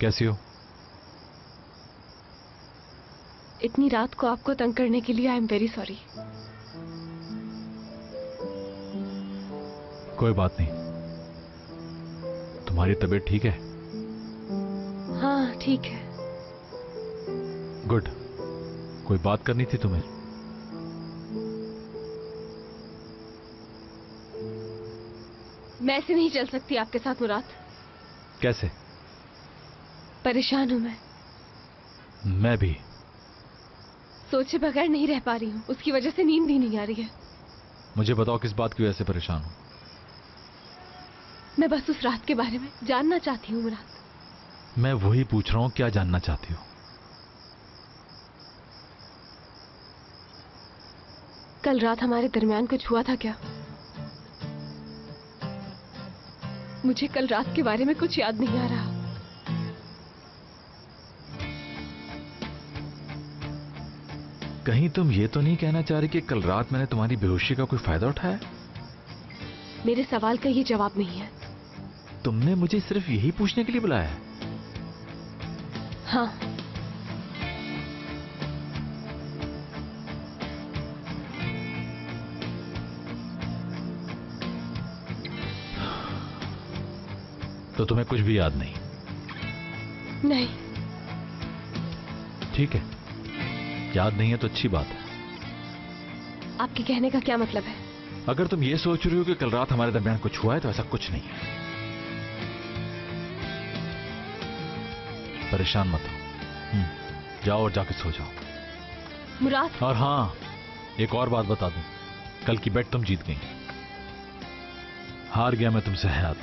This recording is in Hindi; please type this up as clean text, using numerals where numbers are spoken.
कैसी हो? इतनी रात को आपको तंग करने के लिए आई एम वेरी सॉरी। कोई बात नहीं। तुम्हारी तबीयत ठीक है? हाँ ठीक है। गुड। कोई बात करनी थी तुम्हें? मैं ऐसे नहीं चल सकती आपके साथ मुराद। कैसे? परेशान हूं मैं भी। सोचे बगैर नहीं रह पा रही हूँ, उसकी वजह से नींद भी नहीं आ रही है। मुझे बताओ किस बात की वजह से परेशान हो? मैं बस उस रात के बारे में जानना चाहती हूँ मुराद। मैं वही पूछ रहा हूं, क्या जानना चाहती हो? कल रात हमारे दरमियान कुछ हुआ था क्या? मुझे कल रात के बारे में कुछ याद नहीं आ रहा। कहीं तुम ये तो नहीं कहना चाह रही कि कल रात मैंने तुम्हारी बेहोशी का कोई फायदा उठाया? मेरे सवाल का ये जवाब नहीं है। तुमने मुझे सिर्फ यही पूछने के लिए बुलाया है? हाँ। तो तुम्हें कुछ भी याद नहीं? नहीं। ठीक है, याद नहीं है तो अच्छी बात है। आपके कहने का क्या मतलब है? अगर तुम ये सोच रही हो कि कल रात हमारे दरमियान कुछ हुआ है तो ऐसा कुछ नहीं है। परेशान मत हो। जाओ और जाके सो जाओ। मुराद। और हाँ, एक और बात बता दूं, कल की बेट तुम जीत गई। हार गया मैं तुमसे हयात।